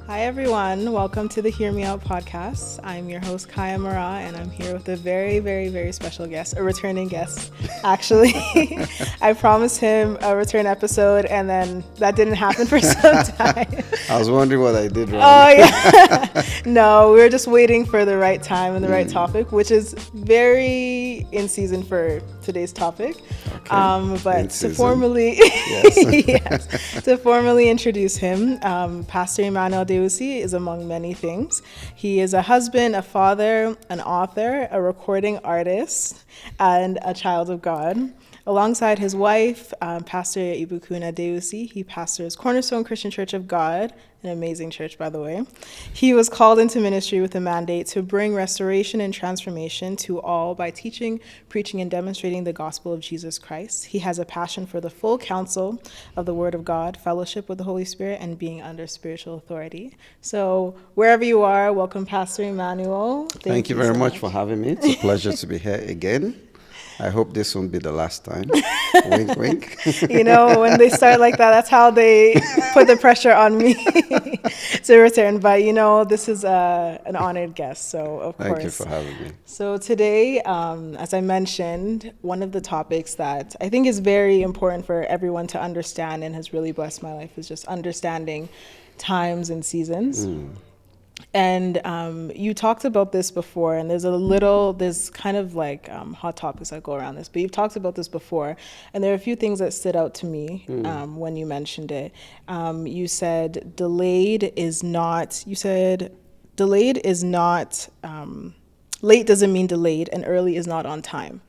Hi everyone, welcome to the Hear Me Out podcast. I'm your host Kaya Mara, and I'm here with a very, very, very special guest, a returning guest, actually. I promised him a return episode, and then that didn't happen for some time. I was wondering what I did wrong. Oh yeah, no, we were just waiting for the right time and the right topic, which is very in season for today's topic. Okay. But to formally, to formally introduce him, Pastor Emmanuel Adewusi is among many things. He is a husband, a father, an author, a recording artist, and a child of God. Alongside his wife, Pastor Emmanuel Adewusi, he pastors Cornerstone Christian Church of God, an amazing church, by the way. He was called into ministry with a mandate to bring restoration and transformation to all by teaching, preaching, and demonstrating the gospel of Jesus Christ. He has a passion for the full counsel of the Word of God, fellowship with the Holy Spirit, and being under spiritual authority. So wherever you are, welcome, Pastor Emmanuel. Thank you very much for having me. It's a pleasure to be here again. I hope this won't be the last time. Wink, wink. You know, when they start like that, that's how they put the pressure on me to return. But, you know, this is an honored guest, so of course. Thank you for having me. So today, as I mentioned, one of the topics that I think is very important for everyone to understand and has really blessed my life is just understanding times and seasons. And you talked about this before, and there's kind of like hot topics that go around this, but you've talked about this before, and there are a few things that stood out to me when you mentioned it. You said late doesn't mean delayed, and early is not on time.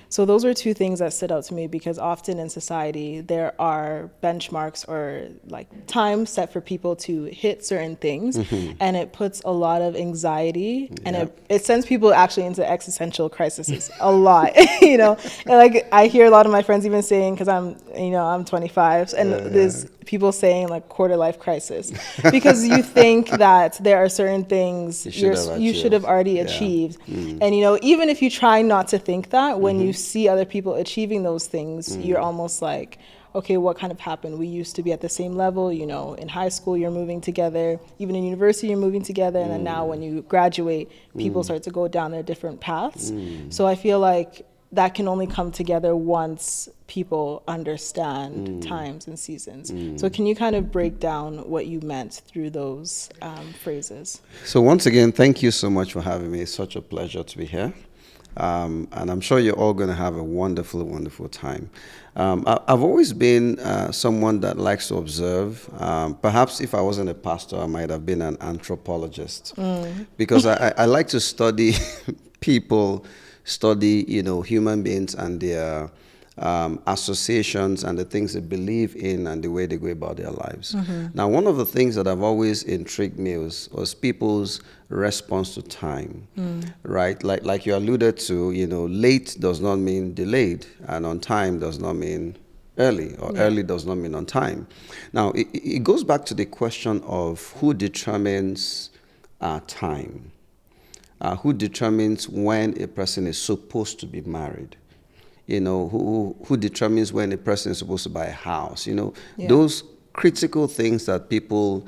So those are two things that stood out to me, because often in society there are benchmarks or like time set for people to hit certain things, and it puts a lot of anxiety, and it sends people actually into existential crises a lot. You know, and like I hear a lot of my friends even saying, because I'm 25, and there's people saying like quarter life crisis, because you think that there are certain things you should have already achieved. And, you know, even if you try not to think that, when you see other people achieving those things, you're almost like, okay, what kind of happened? We used to be at the same level, you know, in high school, you're moving together, even in university, you're moving together. And then now when you graduate, people start to go down their different paths. So I feel like that can only come together once people understand times and seasons. So can you kind of break down what you meant through those phrases? So once again, thank you so much for having me. It's such a pleasure to be here. And I'm sure you're all going to have a wonderful, wonderful time. I've always been someone that likes to observe. Perhaps if I wasn't a pastor, I might have been an anthropologist, because I like to study people, study, you know, human beings and their associations and the things they believe in and the way they go about their lives. Now, one of the things that have always intrigued me was people's response to time, right? Like you alluded to, you know, late does not mean delayed, and on time does not mean early, or early does not mean on time. Now, it goes back to the question of who determines time. Who determines when a person is supposed to be married? You know, who determines when a person is supposed to buy a house? You know, those critical things that people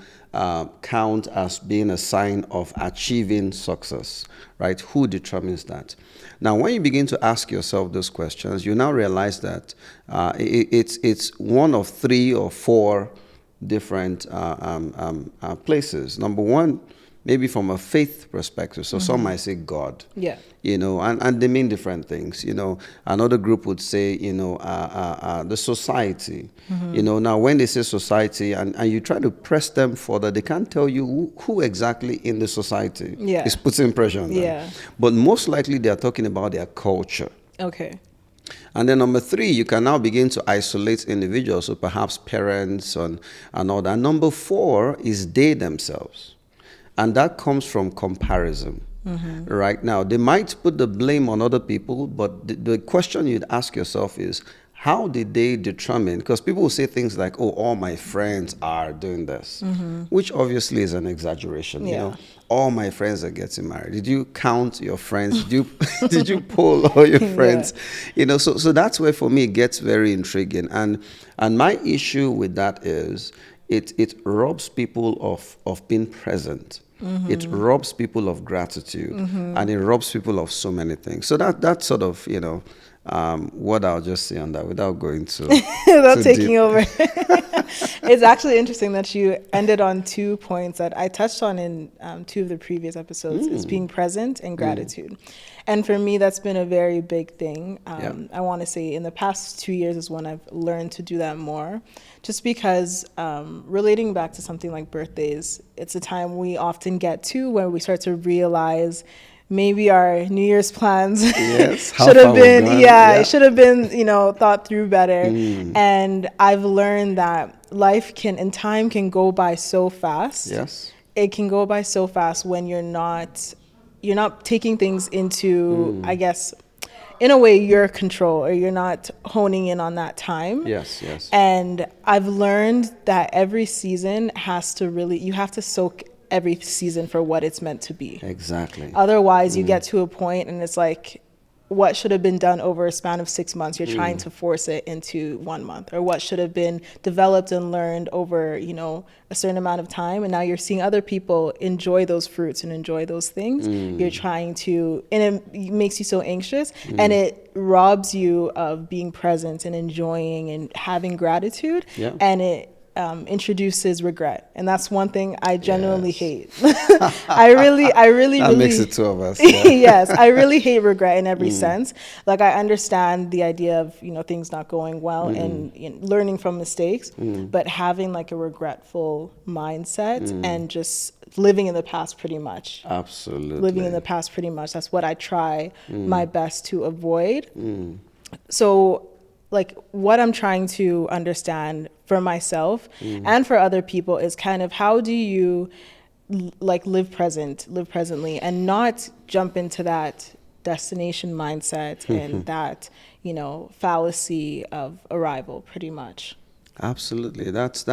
count as being a sign of achieving success, right? Who determines that? Now, when you begin to ask yourself those questions, you now realize that it's one of 3 or 4 different places. Number one, maybe from a faith perspective. So some might say God, you know, and they mean different things. You know, another group would say, you know, the society. You know, now when they say society and you try to press them further, they can't tell you who exactly in the society is putting pressure on them. But most likely they are talking about their culture. Okay. And then number 3, you can now begin to isolate individuals, so perhaps parents and all that. And number 4 is they themselves. And that comes from comparison. Right now, they might put the blame on other people, but the question you'd ask yourself is, how did they determine? Because people will say things like, oh, all my friends are doing this, which obviously is an exaggeration. You know, all my friends are getting married. Did you count your friends? Did you poll all your friends? You know, so that's where for me it gets very intriguing. And my issue with that is it robs people of being present. It robs people of gratitude, and it robs people of so many things. So that's sort of, what I'll just say on that without going to Without too taking deep. over. It's actually interesting that you ended on 2 points that I touched on in 2 of the previous episodes. It's being present and gratitude. And for me, that's been a very big thing. I want to say in the past 2 years is when I've learned to do that more. Just because relating back to something like birthdays, it's a time we often get to where we start to realize maybe our New Year's plans Yes, how should have far we've been, gone. it should have been, thought through better. And I've learned that life and time can go by so fast. Yes. It can go by so fast when you're not taking things into, I guess, in a way, your control, or you're not honing in on that time. Yes, yes. And I've learned that every season you have to soak every season for what it's meant to be. Exactly. Otherwise, you get to a point and it's like, what should have been done over a span of 6 months, you're trying to force it into 1 month, or what should have been developed and learned over, a certain amount of time. And now you're seeing other people enjoy those fruits and enjoy those things. You're trying to, and it makes you so anxious, and it robs you of being present and enjoying and having gratitude. Yeah. And it introduces regret, and that's one thing I genuinely Yes. hate. I really That makes it two of us. Yes, I really hate regret in every sense. Like, I understand the idea of things not going well and learning from mistakes, but having like a regretful mindset and just living in the past pretty much. Absolutely. Living in the past pretty much. That's what I try my best to avoid. So, like, what I'm trying to understand for myself and for other people is kind of, how do you live presently and not jump into that destination mindset and that fallacy of arrival pretty much. Absolutely. That's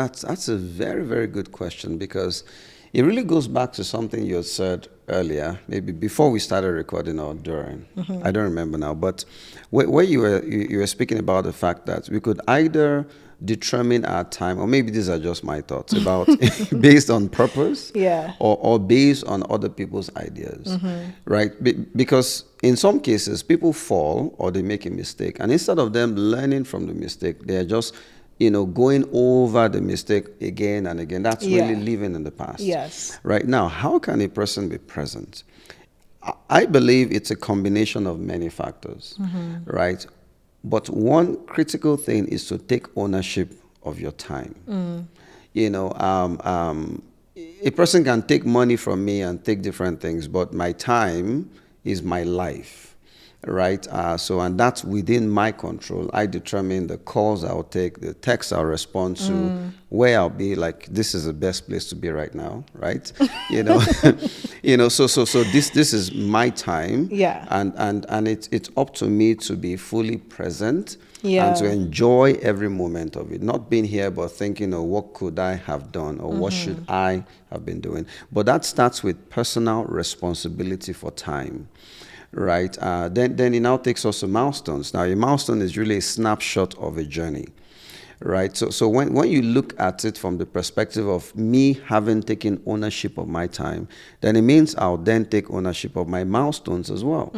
a very, very good question, because it really goes back to something you had said earlier, maybe before we started recording or during. I don't remember now, but where you were speaking about the fact that we could either determine our time, or maybe these are just my thoughts about based on purpose, or based on other people's ideas, right? Because in some cases, people fall or they make a mistake, and instead of them learning from the mistake, they are just going over the mistake again and again. That's really living in the past. Yes. Right now, how can a person be present? I believe it's a combination of many factors, right? But one critical thing is to take ownership of your time. A person can take money from me and take different things, but my time is my life, right? And that's within my control. I determine the calls I'll take, the texts I'll respond to, where I'll be. Like, this is the best place to be right now, right? So this is my time. Yeah. And it's up to me to be fully present. Yeah. And to enjoy every moment of it. Not being here, but thinking, what could I have done, or what should I have been doing? But that starts with personal responsibility for time, right? Then it now takes us to milestones. Now, a milestone is really a snapshot of a journey, right? So when you look at it from the perspective of me having taken ownership of my time, then it means I'll then take ownership of my milestones as well.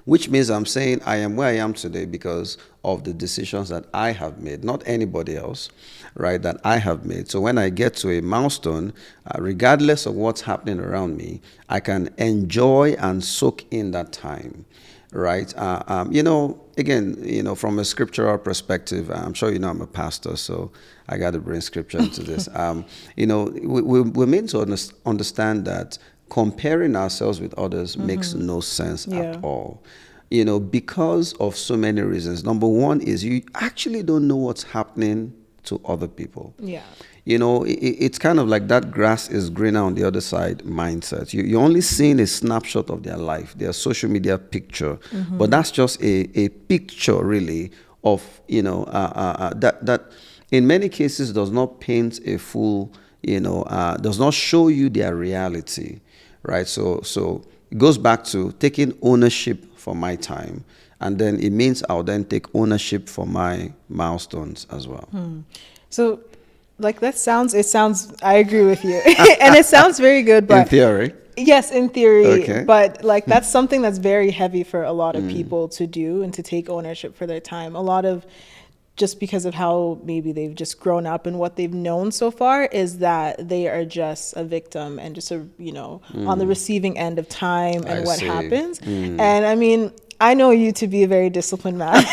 Which means I'm saying I am where I am today because of the decisions that I have made, not anybody else, right, that I have made. So when I get to a milestone, regardless of what's happening around me, I can enjoy and soak in that time, right? Again, from a scriptural perspective, I'm sure I'm a pastor, so I got to bring scripture into this. We're meant to understand that comparing ourselves with others makes no sense at all. Because of so many reasons. Number one is you actually don't know what's happening to other people. Yeah. It's kind of like that grass is greener on the other side mindset. You're only seeing a snapshot of their life, their social media picture, but that's just a picture really of, that in many cases does not paint a full, does not show you their reality. Right, so it goes back to taking ownership for my time, and then it means I'll then take ownership for my milestones as well. So Like it sounds, I agree with you. And it sounds very good, but in theory. yes, in theory, Okay. but like that's something that's very heavy for a lot of people to do and to take ownership for their time. A lot of, just because of how maybe they've just grown up and what they've known so far, is that they are just a victim and just on the receiving end of time and I what see. happens. And I mean, I know you to be a very disciplined man.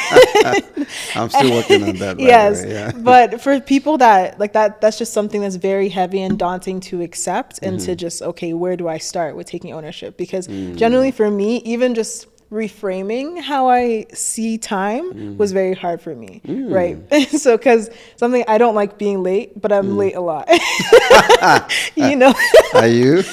I'm still working on that, by Yes, the way. Yeah. but for people that like that's just something that's very heavy and daunting to accept, and to just, okay, where do I start with taking ownership? Because generally for me, even just reframing how I see time was very hard for me, right? So, because something, I don't like being late, but I'm late a lot. You know, Are you?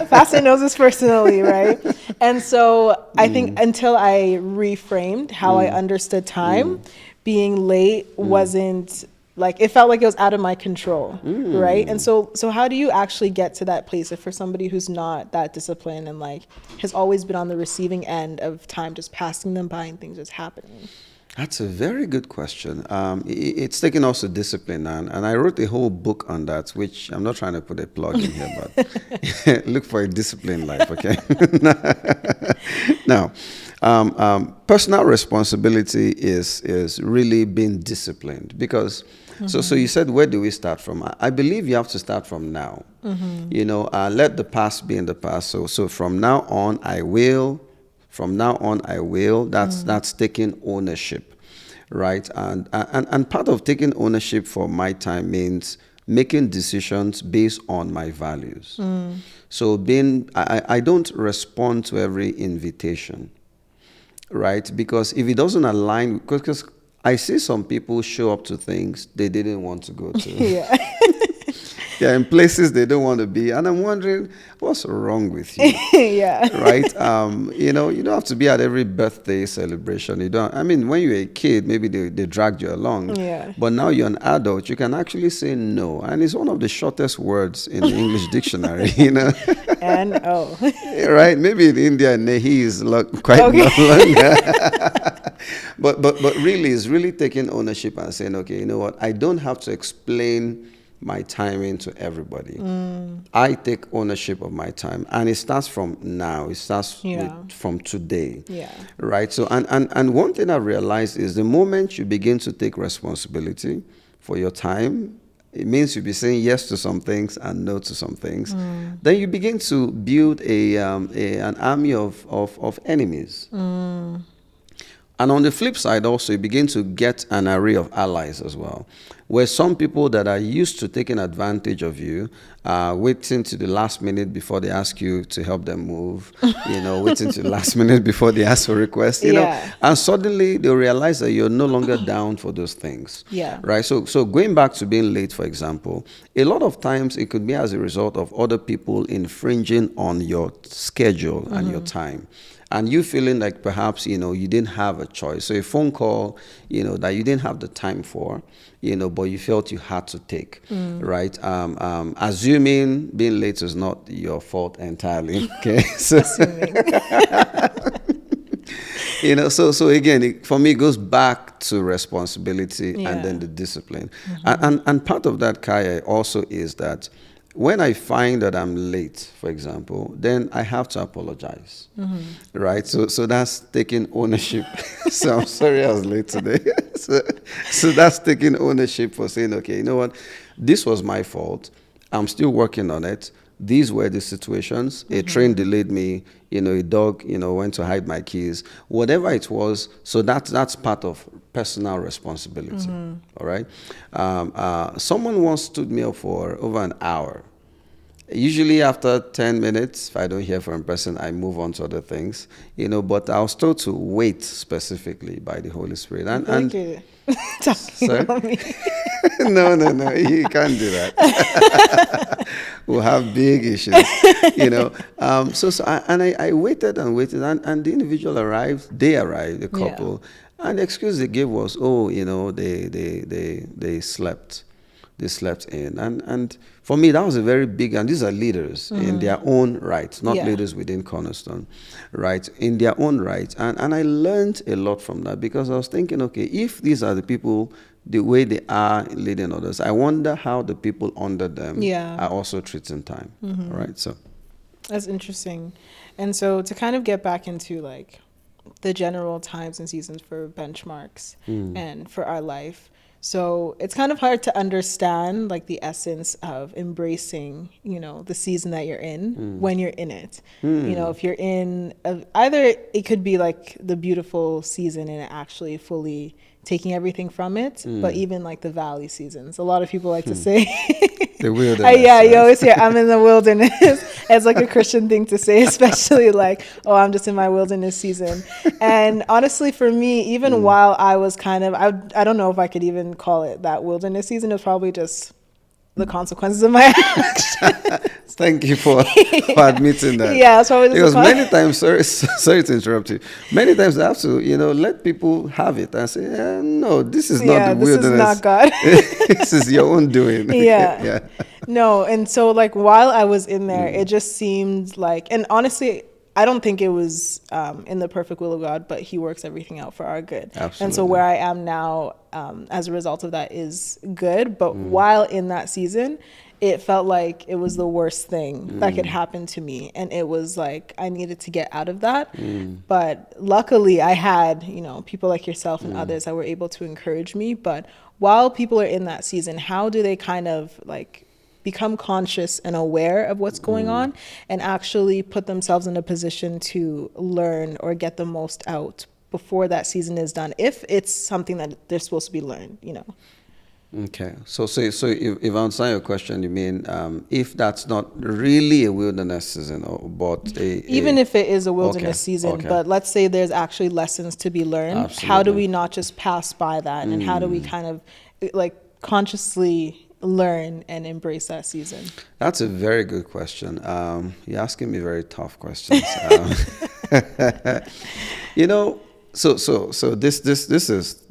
Pastor knows this personally, right? And so I think until I reframed how I understood time, being late wasn't like, it felt like it was out of my control, right? And so how do you actually get to that place if for somebody who's not that disciplined and like has always been on the receiving end of time just passing them by and things just happening? That's a very good question. It's taken also discipline, and I wrote a whole book on that, which I'm not trying to put a plug in here, but look for a disciplined life, okay? Now, personal responsibility is really being disciplined, because so you said, where do we start from? I believe you have to start from now. You know, let the past be in the past. So from now on, I will. From now on, I will. That's taking ownership, right? And part of taking ownership for my time means making decisions based on my values. So I don't respond to every invitation, right? Because if it doesn't align, because I see some people show up to things they didn't want to go to. Yeah. Yeah, in places they don't want to be, and I'm wondering what's wrong with you. Yeah. Right? You know, you don't have to be at every birthday celebration. You don't. I mean, when you were a kid, maybe they dragged you along. Yeah. But now you're an adult, you can actually say no, and it's one of the shortest words in the English dictionary. You know. N-O. Right? Maybe in India, nahi is quite longer. But really, it's really taking ownership and saying, okay, you know what? I don't have to explain my timing to everybody. I take ownership of my time, and it starts from now. It starts from today. Yeah. Right. So and one thing I realized is the moment you begin to take responsibility for your time, it means you'll be saying yes to some things and no to some things. Then you begin to build an army of enemies. And on the flip side also, you begin to get an array of allies as well, where some people that are used to taking advantage of you, waiting to the last minute before they ask you to help them move, you know, waiting to the last minute before they ask for requests, you know, and suddenly they realize that you're no longer down for those things. Yeah. Right. So going back to being late, for example, a lot of times it could be as a result of other people infringing on your schedule and your time. And you feeling like perhaps, you know, you didn't have a choice. So a phone call, you know, that you didn't have the time for, you know, but you felt you had to take, right? Assuming being late is not your fault entirely, okay? So, you know, so again, for me, it goes back to responsibility and then the discipline. And part of that, Kaya, also is that when I find that I'm late, for example, then I have to apologize, right? So that's taking ownership. So I'm sorry I was late today. So that's taking ownership for saying, okay, you know what? This was my fault. I'm still working on it. These were the situations. A train delayed me. You know, a dog, you know, went to hide my keys. Whatever it was. So that's part of personal responsibility. All right. Someone once stood me up for over an hour. Usually after 10 minutes, if I don't hear from a person, I move on to other things, you know, but I was told to wait specifically by the Holy Spirit. And Talking about me. No, you can't do that. We'll have big issues, you know. I waited and waited, and the individual arrived. They arrived, the couple, and the excuse they gave was, oh, you know, they slept. They slept in. And for me, that was a very big, and these are leaders in their own right, not leaders within Cornerstone, right? In their own right. And I learned a lot from that, because I was thinking, okay, if these are the people the way they are leading others, I wonder how the people under them Yeah. are also treating time. All right, so That's interesting. And so to kind of get back into like the general times and seasons for benchmarks and for our life. So it's kind of hard to understand like the essence of embracing, you know, the season that you're in when you're in it. You know, if you're in either it could be like the beautiful season and actually fully taking everything from it, but even like the valley seasons. A lot of people like to say the wilderness. yeah, you always hear I'm in the wilderness. It's like a Christian thing to say, especially like, oh, I'm just in my wilderness season. And honestly, for me, even while I was kind of, I don't know if I could even call it that wilderness season. It was probably just the consequences of my actions. Thank you for admitting that. Yeah, it's probably just because many times, sorry to interrupt you. Many times I have to, let people have it and say, no, this is not the wilderness. This is not God. This is your own doing. Yeah. No, and so like while I was in there, it just seemed like, and honestly, I don't think it was in the perfect will of God, but He works everything out for our good. Absolutely. And so where I am now, as a result of that, is good. But while in that season, it felt like it was the worst thing that could happen to me. And it was like I needed to get out of that. But luckily, I had, people like yourself and others that were able to encourage me. But while people are in that season, how do they kind of like become conscious and aware of what's going on and actually put themselves in a position to learn or get the most out before that season is done, if it's something that they're supposed to be learned, Okay, so if I answer your question, you mean if that's not really a wilderness season, but even if it is a wilderness season, but let's say there's actually lessons to be learned. Absolutely. How do we not just pass by that, and how do we kind of like consciously learn and embrace that season? That's a very good question. You're asking me very tough questions. So this is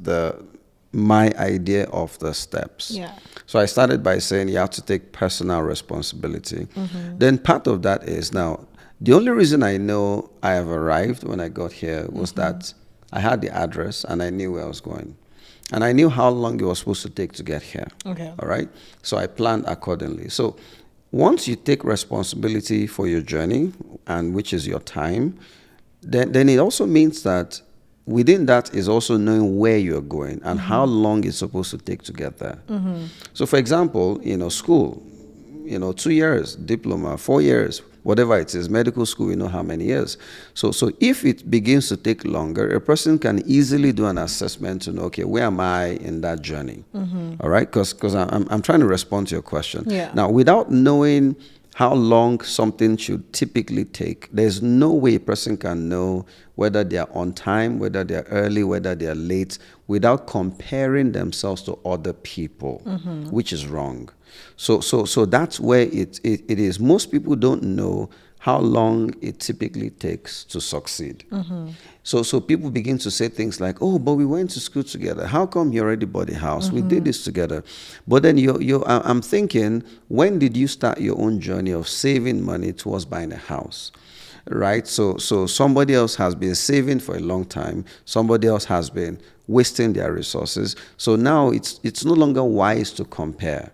my idea of the steps. Yeah. So I started by saying you have to take personal responsibility. Then part of that is now the only reason I know I have arrived when I got here was that I had the address and I knew where I was going. And I knew how long it was supposed to take to get here. Okay. All right. So I planned accordingly. So once you take responsibility for your journey, and which is your time, then it also means that within that is also knowing where you're going and how long it's supposed to take to get there. So for example, school, 2 years, diploma, 4 years, whatever it is, medical school, we know how many years. So if it begins to take longer, a person can easily do an assessment to know, okay, where am I in that journey? All right, because I'm trying to respond to your question. Yeah. Now, without knowing how long something should typically take, there's no way a person can know whether they are on time, whether they are early, whether they are late, without comparing themselves to other people, which is wrong. So that's where it is. Most people don't know how long it typically takes to succeed. So people begin to say things like, oh, but we went to school together. How come you already bought a house? We did this together. But then I'm thinking, when did you start your own journey of saving money towards buying a house? Right? So somebody else has been saving for a long time. Somebody else has been wasting their resources. So now it's no longer wise to compare.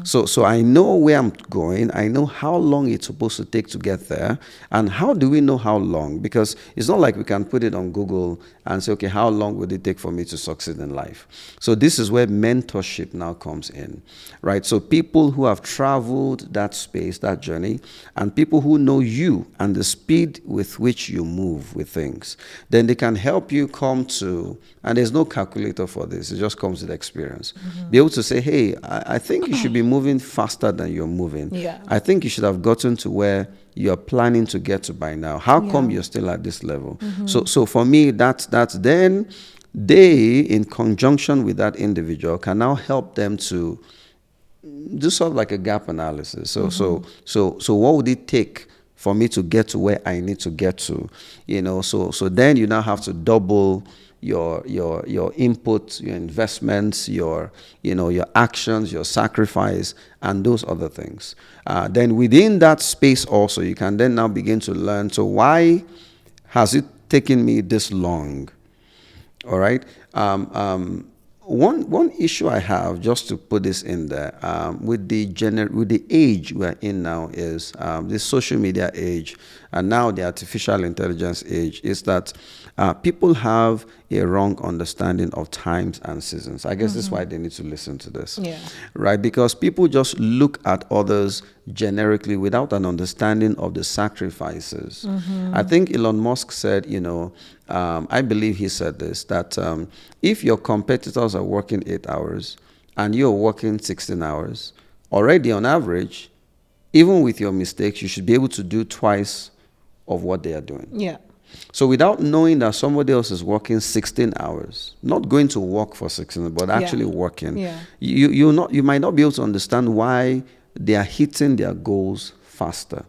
So I know where I'm going. I know how long it's supposed to take to get there. And how do we know how long? Because it's not like we can put it on Google and say, okay, how long would it take for me to succeed in life? So this is where mentorship now comes in, right? So people who have traveled that space, that journey, and people who know you and the speed with which you move with things, then they can help you come to, and there's no calculator for this, it just comes with experience. Be able to say, hey, I think you should be moving faster than you're moving. Yeah. I think you should have gotten to where you're planning to get to by now. How come you're still at this level? So for me, that's then they, in conjunction with that individual, can now help them to do sort of like a gap analysis. So what would it take for me to get to where I need to get to? So then you now have to double your input, your investments, your actions, your sacrifice, and those other things. Then within that space also, you can then now begin to learn, so why has it taken me this long? All right. one issue I have, just to put this in there, with the age we're in now, is this social media age, and now the artificial intelligence age, is that people have a wrong understanding of times and seasons. I guess this is why they need to listen to this, right? Because people just look at others generically without an understanding of the sacrifices. I think Elon Musk said, I believe he said this, that if your competitors are working 8 hours and you're working 16 hours, already on average, even with your mistakes, you should be able to do twice of what they are doing. Yeah. So without knowing that somebody else is working 16 hours, not going to work for 16, but actually working, you might not be able to understand why they are hitting their goals faster.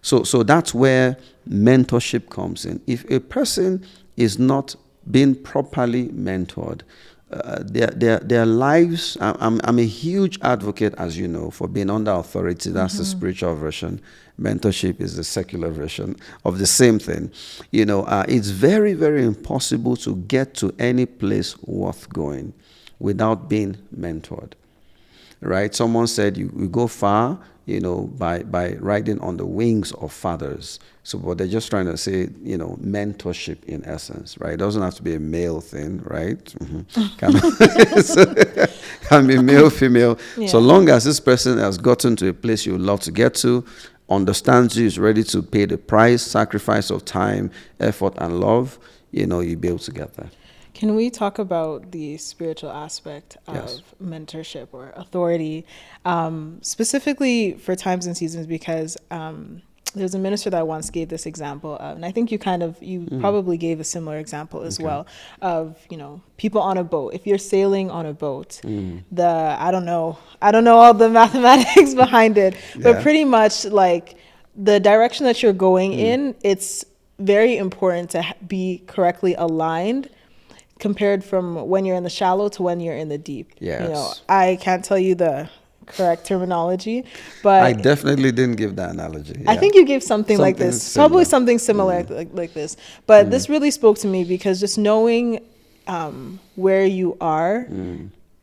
So that's where mentorship comes in. If a person is not being properly mentored, their lives, I'm a huge advocate, as you know, for being under authority. That's the spiritual version. Mentorship is the secular version of the same thing. It's very, very impossible to get to any place worth going without being mentored. Right? Someone said you go far, by riding on the wings of fathers. So what they're just trying to say, mentorship in essence, right? It doesn't have to be a male thing, right? Can be male, female. Yeah. So long as this person has gotten to a place you would love to get to, understands you, is ready to pay the price, sacrifice of time, effort, and love, you'll be able to get there. Can we talk about the spiritual aspect of mentorship or authority, specifically for times and seasons? Because there's a minister that once gave this example of, and I think you probably gave a similar example as well, of people on a boat. If you're sailing on a boat, I don't know all the mathematics behind it, but pretty much like the direction that you're going in, it's very important to be correctly aligned, compared from when you're in the shallow to when you're in the deep. Yes. I can't tell you the correct terminology, but I definitely didn't give that analogy. I think you gave something like this, similar. Probably something similar like this. But this really spoke to me, because just knowing where you are,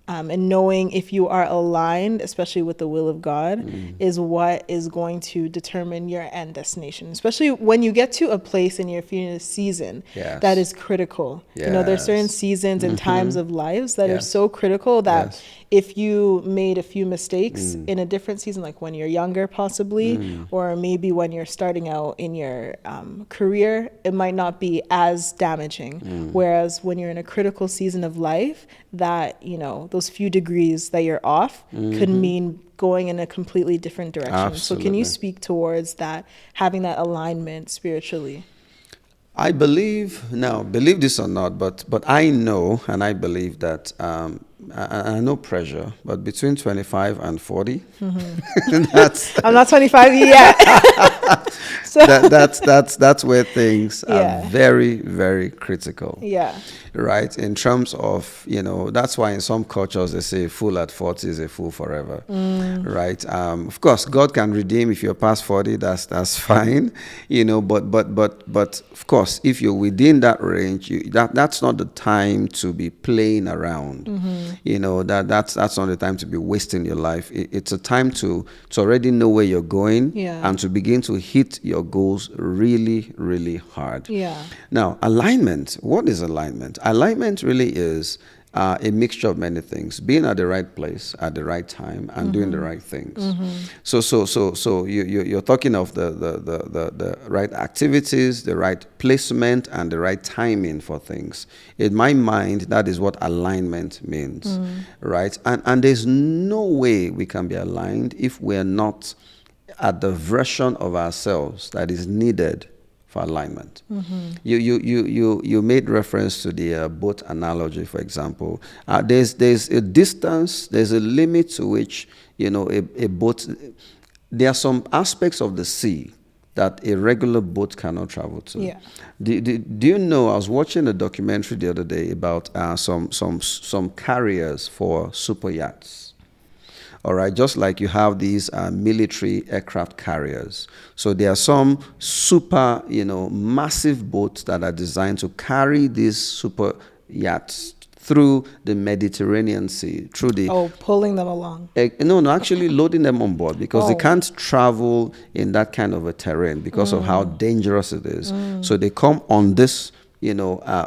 and knowing if you are aligned, especially with the will of God, is what is going to determine your end destination. Especially when you get to a place in your season that is critical. There's certain seasons and times of lives that are so critical that if you made a few mistakes in a different season, like when you're younger possibly, or maybe when you're starting out in your career, it might not be as damaging. Whereas when you're in a critical season of life, that, those few degrees that you're off could mean going in a completely different direction. Absolutely. So can you speak towards that, having that alignment spiritually? I believe this or not, but I know, and I believe that, I know pressure, but between 25 and 40, I'm not 25 yet. So that's where things are very, very critical. Yeah. Right? In terms of, that's why in some cultures they say a fool at 40 is a fool forever. Right? Of course, God can redeem if you're past 40, that's fine. But of course, if you're within that range, that's not the time to be playing around. That's not the time to be wasting your life. It's a time to already know where you're going and to begin to hit your goals really, really hard. Now, alignment. What is alignment? Alignment really is a mixture of many things: being at the right place at the right time and doing the right things. So you're talking of the right activities, the right placement, and the right timing for things. In my mind, that is what alignment means, right? And there's no way we can be aligned if we're not at the version of ourselves that is needed for alignment. You made reference to the boat analogy, for example. There's a distance, there's a limit to which a boat. There are some aspects of the sea that a regular boat cannot travel to. Do you know? I was watching a documentary the other day about some carriers for super yachts. All right, just like you have these military aircraft carriers. So there are some super, massive boats that are designed to carry these super yachts through the Mediterranean Sea, through the pulling them along. no, actually loading them on board, because they Oh. can't travel in that kind of a terrain because of how dangerous it is. So they come on this,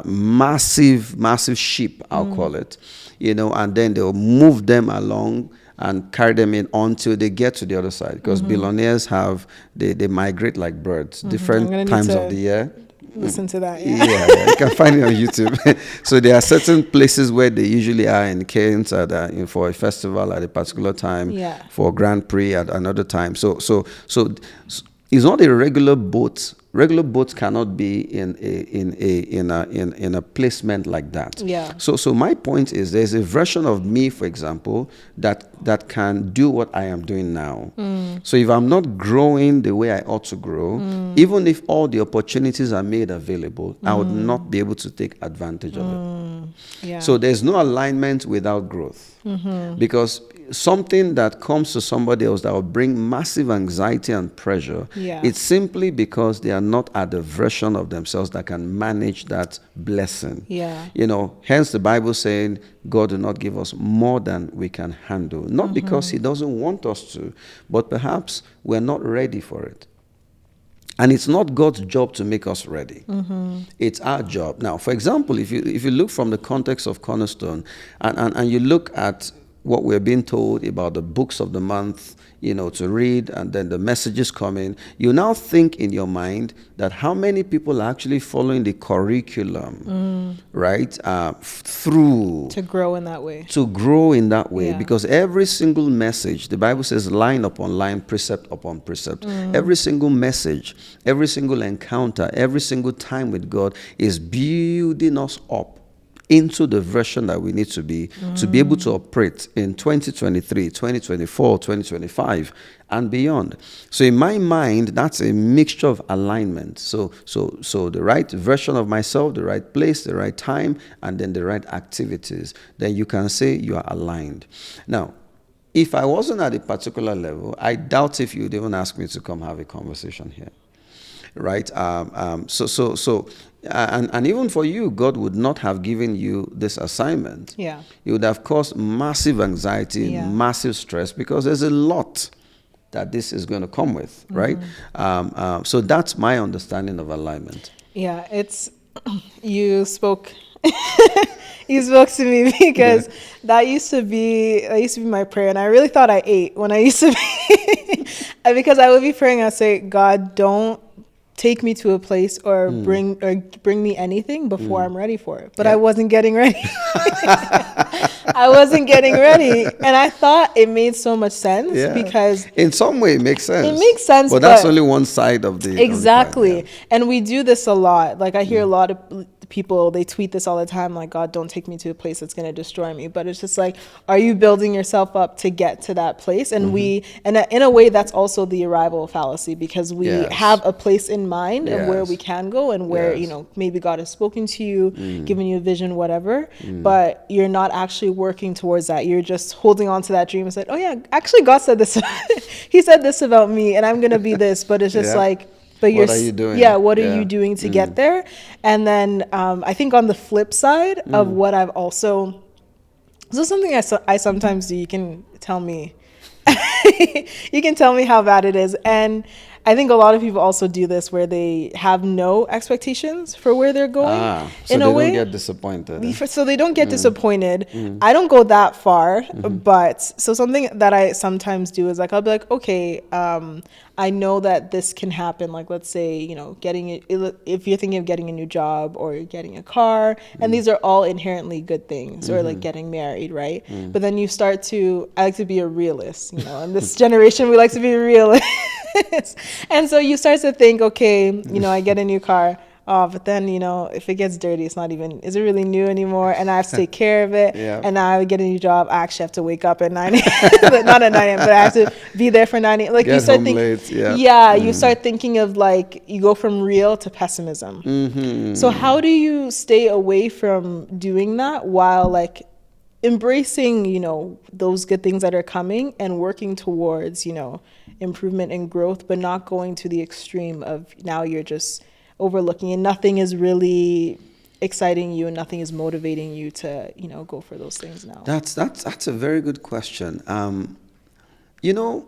massive ship, I'll call it, and then they'll move them along and carry them in until they get to the other side. Because billionaires they migrate like birds, different times of the year. Listen to that. Yeah, you can find it on YouTube. So there are certain places where they usually are in Cairns for a festival at a particular time, for Grand Prix at another time. So it's not a regular boat. Regular boats cannot be in a placement like that. Yeah. So my point is, there's a version of me, for example, that can do what I am doing now. So if I'm not growing the way I ought to grow, even if all the opportunities are made available, I would not be able to take advantage of it. Yeah. So there's no alignment without growth. Because something that comes to somebody else that will bring massive anxiety and pressure, it's simply because they are not at the version of themselves that can manage that blessing. Hence the Bible saying God will not give us more than we can handle. Not because he doesn't want us to, but perhaps we're not ready for it. And it's not God's job to make us ready. It's our job. Now, for example, if you look from the context of Cornerstone, and you look at what we're being told about the books of the month, to read, and then the messages coming, you now think in your mind that how many people are actually following the curriculum, right? Through to grow in that way. Because every single message, the Bible says line upon line, precept upon precept. Every single message, every single encounter, every single time with God is building us up into the version that we need to be able to operate in 2023, 2024, 2025, and beyond. So in my mind, that's a mixture of alignment. So the right version of myself, the right place, the right time, and then the right activities. Then you can say you are aligned. Now, if I wasn't at a particular level, I doubt if you'd even ask me to come have a conversation here. Right? And even for you, God would not have given you this assignment. Yeah. It would have caused massive anxiety, massive stress, because there's a lot that this is going to come with, right? So that's my understanding of alignment. Yeah, you spoke to me because that used to be my prayer, and I really thought I ate when I used to be because I would be praying, I'd say, God, don't take me to a place or bring me anything before I'm ready for it. But I wasn't getting ready. I wasn't getting ready. And I thought it made so much sense because in some way it makes sense. It makes sense. But that's only one side of the exactly. Of the coin, And we do this a lot. Like I hear a lot of people, they tweet this all the time, like, God, don't take me to a place that's going to destroy me. But it's just like, are you building yourself up to get to that place? And and in a way, that's also the arrival fallacy, because we have a place in mind of where we can go and where, maybe God has spoken to you, given you a vision, whatever, but you're not actually working towards that. You're just holding on to that dream and said, oh yeah, actually God said this. He said this about me and I'm going to be this, but it's just like, but what are you doing? Yeah, what are you doing to get there? And then I think on the flip side of what I've also, so something I sometimes do, you can tell me, you can tell me how bad it is. And I think a lot of people also do this where they have no expectations for where they're going. So they don't get disappointed. So they don't get disappointed. I don't go that far, but so something that I sometimes do is like, I'll be like, okay, I know that this can happen. Like, let's say, if you're thinking of getting a new job or getting a car, and these are all inherently good things, or like getting married, right? But then you start to, I like to be a realist, in this generation, we like to be realists. And so you start to think, okay, I get a new car. But then, if it gets dirty, is it really new anymore? And I have to take care of it. And now I get a new job. I actually have to wake up at 9 a.m. Not at 9 a.m., but I have to be there for 9 a.m. Like, you start thinking, you start thinking of, like, you go from real to pessimism. So how do you stay away from doing that while, like, embracing, those good things that are coming and working towards, improvement and growth, but not going to the extreme of now you're just overlooking and nothing is really exciting you and nothing is motivating you to, go for those things now? That's a very good question. You know,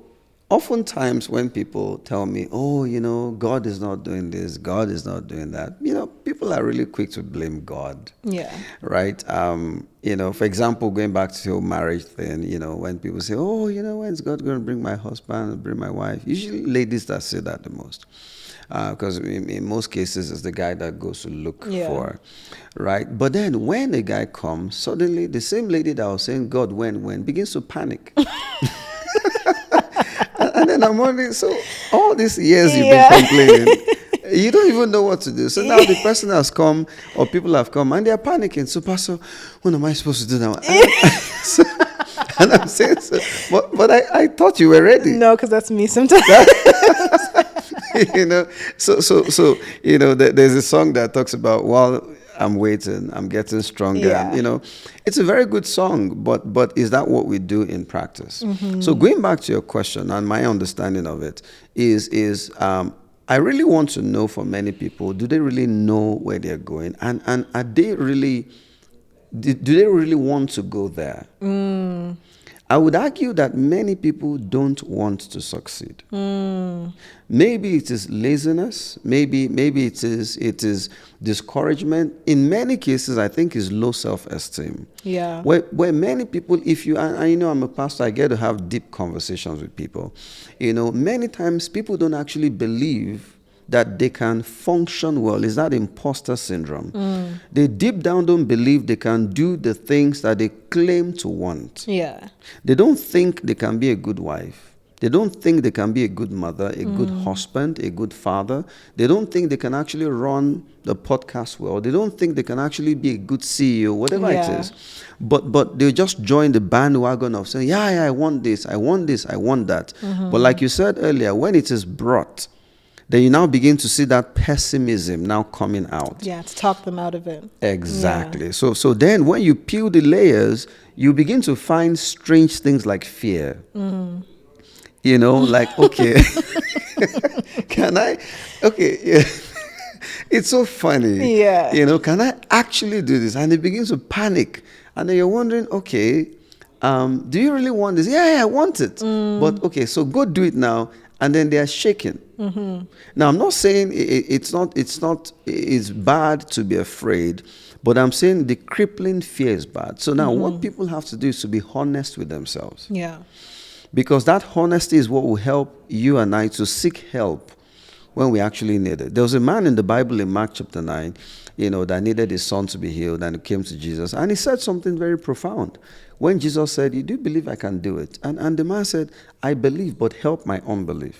oftentimes when people tell me, oh, God is not doing this, God is not doing that, people are really quick to blame God. Yeah. Right? For example, going back to your marriage thing, when people say, oh, when's God going to bring my husband, bring my wife? Usually ladies that say that the most. Because in most cases, it's the guy that goes to look for, right? But then when a guy comes, suddenly the same lady that was saying, God, when, begins to panic. And then I'm wondering, so all these years you've been complaining, you don't even know what to do. So now the person has come, or people have come, and they're panicking. So, Pastor, what am I supposed to do now? And I'm saying, but I thought you were ready. No, because that's me sometimes. There's a song that talks about, while I'm waiting, I'm getting stronger. Yeah. It's a very good song, but is that what we do in practice? Mm-hmm. So going back to your question, and my understanding of it is I really want to know for many people, do they really know where they're going? And are they really, do they really want to go there? I would argue that many people don't want to succeed. Maybe it is laziness. Maybe it is discouragement. In many cases, I think it's low self-esteem. Yeah. Where many people, I'm a pastor, I get to have deep conversations with people. Many times people don't actually believe that they can function well. Is that imposter syndrome? They deep down don't believe they can do the things that they claim to want. Yeah. They don't think they can be a good wife. They don't think they can be a good mother, a good husband, a good father. They don't think they can actually run the podcast well. They don't think they can actually be a good CEO, whatever it is. But they just join the bandwagon of saying, I want this, I want this, I want that. But like you said earlier, when it is brought, then you now begin to see that pessimism now coming out. Yeah, to talk them out of it. Exactly. Yeah. So then when you peel the layers, you begin to find strange things like fear. Like, okay, can I? Okay, yeah. It's so funny. Yeah. Can I actually do this? And it begins to panic. And then you're wondering, okay, do you really want this? Yeah, I want it. But okay, so go do it now. And then they are shaking. Now, I'm not saying it's bad to be afraid, but I'm saying the crippling fear is bad. So now what people have to do is to be honest with themselves. Yeah. Because that honesty is what will help you and I to seek help when we actually need it. There was a man in the Bible in Mark chapter 9, that needed his son to be healed, and he came to Jesus. And he said something very profound. When Jesus said, you do believe I can do it? And the man said, I believe, but help my unbelief.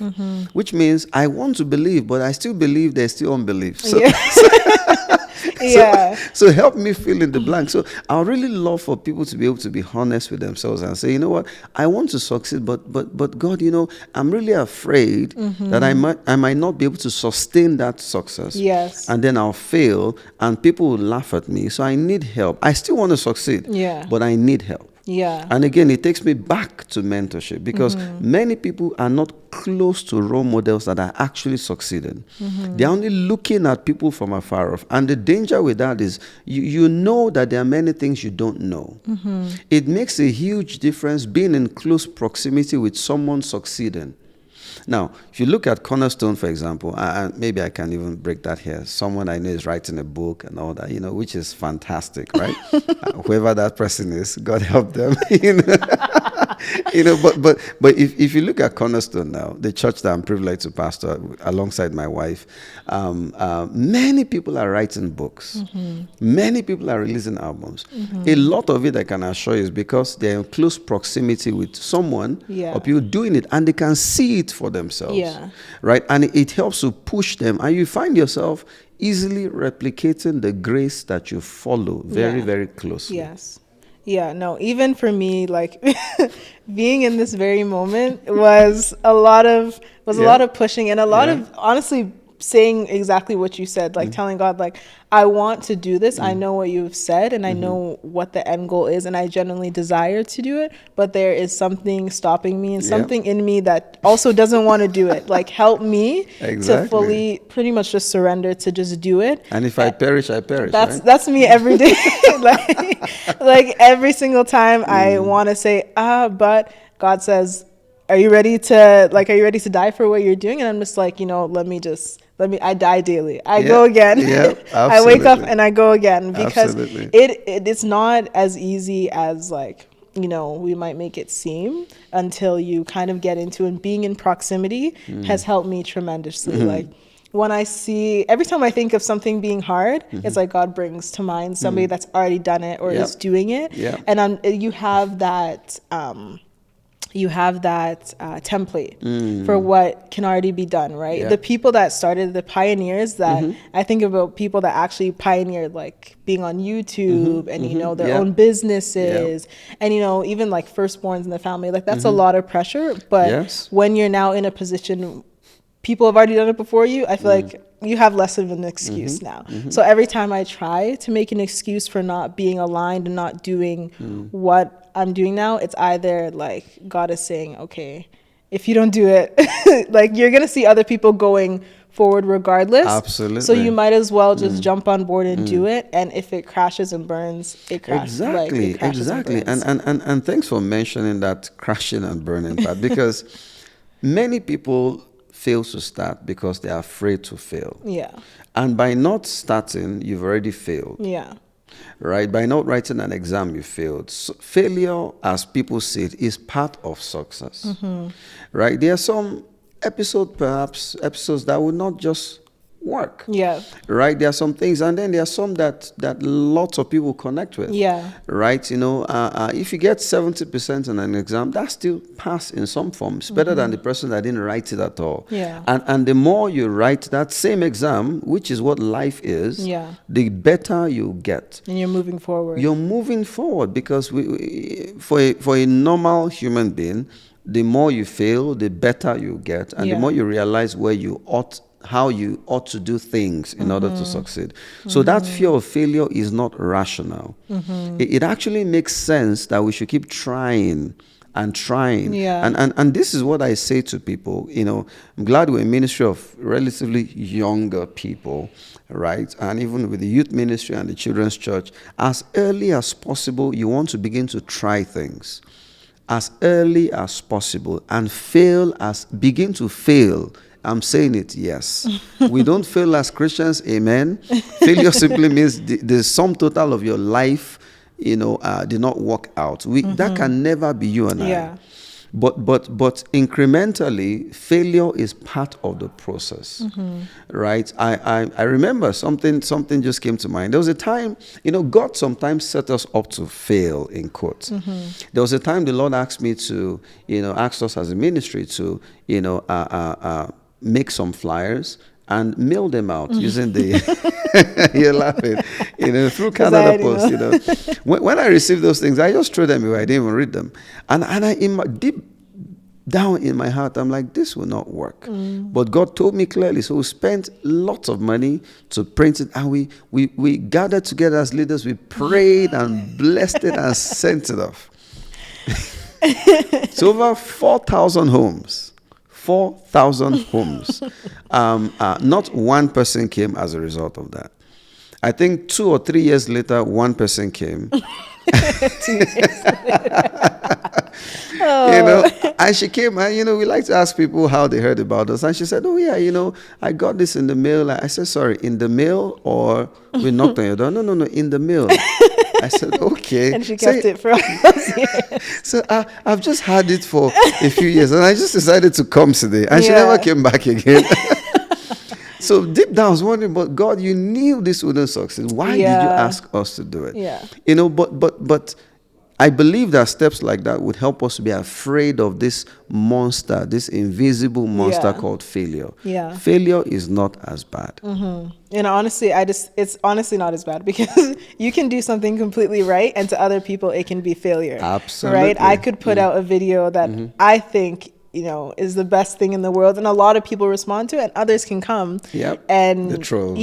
Which means I want to believe, but I still believe there's still unbelief. So, so help me fill in the blank. So I really love for people to be able to be honest with themselves and say, you know what, I want to succeed, but God, I'm really afraid that I might not be able to sustain that success. Yes. And then I'll fail and people will laugh at me. So I need help. I still want to succeed, but I need help. Yeah. And again, it takes me back to mentorship because many people are not close to role models that are actually succeeding. They're only looking at people from afar off. And the danger with that is you know that there are many things you don't know. It makes a huge difference being in close proximity with someone succeeding. Now, if you look at Cornerstone, for example, maybe I can even break that here. Someone I know is writing a book and all that, which is fantastic, right? Whoever that person is, God help them. But if you look at Cornerstone now, the church that I'm privileged to pastor alongside my wife, many people are writing books. Many people are releasing albums. A lot of it, I can assure you, is because they're in close proximity with someone or people doing it, and they can see it for themselves. Right? And it helps to push them, and you find yourself easily replicating the grace that you follow very, very closely. Yes. Yeah, no, even for me, like being in this very moment was a lot of pushing and a lot of honestly saying exactly what you said, like telling God, like, I want to do this. I know what you've said, and I know what the end goal is, and I genuinely desire to do it, but there is something stopping me and something in me that also doesn't want to do it. Like, help me to fully, pretty much just surrender to just do it. And if I perish, I perish. That's me every day. like every single time I want to say, but God says, are you ready to die for what you're doing? And I'm just like, I die daily. I go again. I wake up and I go again, because it's not as easy as, like, we might make it seem, until you kind of get into, and being in proximity has helped me tremendously. Like, when every time I think of something being hard, it's like God brings to mind somebody that's already done it or is doing it. And you have that template for what can already be done, right? The people that started, the pioneers that I think about, people that actually pioneered, like, being on YouTube and, their own businesses and, even like firstborns in the family, like, that's a lot of pressure. But when you're now in a position, people have already done it before you, I feel like you have less of an excuse now. So every time I try to make an excuse for not being aligned and not doing what I'm doing now, it's either like God is saying, okay, if you don't do it, like, you're going to see other people going forward regardless. Absolutely. So you might as well just jump on board and do it. And if it crashes and burns, it crashes. Exactly. And thanks for mentioning that crashing and burning part, because many people fail to start because they are afraid to fail. And by not starting, you've already failed. Right? By not writing an exam, you failed. So failure, as people say it, is part of success. Right? There are some episodes that will not just work. Right? There are some things, and then there are some that lots of people connect with. Right? If you get 70% on an exam, that's still pass in some form. It's better than the person that didn't write it at all. And the more you write that same exam, which is what life is, the better you get. And you're moving forward. You're moving forward, because for a normal human being, the more you fail, the better you get, and the more you realize how you ought to do things in order to succeed. So that fear of failure is not rational. It actually makes sense that we should keep trying and trying. And this is what I say to people. I'm glad we're a ministry of relatively younger people, right? And even with the youth ministry and the children's church, as early as possible, you want to begin to try things as early as possible, and begin to fail. I'm saying it, yes. We don't fail as Christians, amen. Failure simply means the sum total of your life, did not work out. That can never be you and I. But incrementally, failure is part of the process, right? I remember something just came to mind. There was a time, God sometimes set us up to fail, in quotes. There was a time the Lord asked me to, asked us as a ministry to, make some flyers and mail them out using the you're laughing, through Canada Post. When I received those things, I just threw them away. I didn't even read them, and I deep down in my heart, I'm like, this will not work. But God told me clearly, so we spent lots of money to print it, and we gathered together as leaders. We prayed and blessed it and sent it off. So over 4,000 homes. 4,000 homes. Not one person came as a result of that. I think 2 or 3 years later, one person came. 2 years later. And she came, and we like to ask people how they heard about us. And she said, oh yeah, I got this in the mail. I said, sorry, in the mail, or we knocked on your door? No, in the mail. I said, okay. And she kept it for all those years. So I've just had it for a few years, and I just decided to come today. And she never came back again. So deep down, I was wondering, but God, you knew this wouldn't succeed. Why did you ask us to do it? But I believe that steps like that would help us to be afraid of this monster, this invisible monster called failure. Failure is not as bad. And honestly, it's honestly not as bad, because you can do something completely right, and to other people, it can be failure. Absolutely. Right? I could put out a video that I think is the best thing in the world, and a lot of people respond to it, and others can come and the trolls,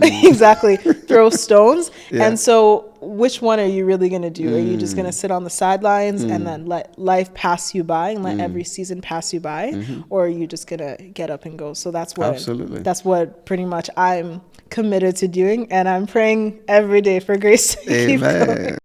exactly, throw stones. Yeah. And so which one are you really going to do? Are you just going to sit on the sidelines and then let life pass you by and let every season pass you by, or are you just going to get up and go? So that's what pretty much I'm committed to doing, and I'm praying every day for grace to keep going.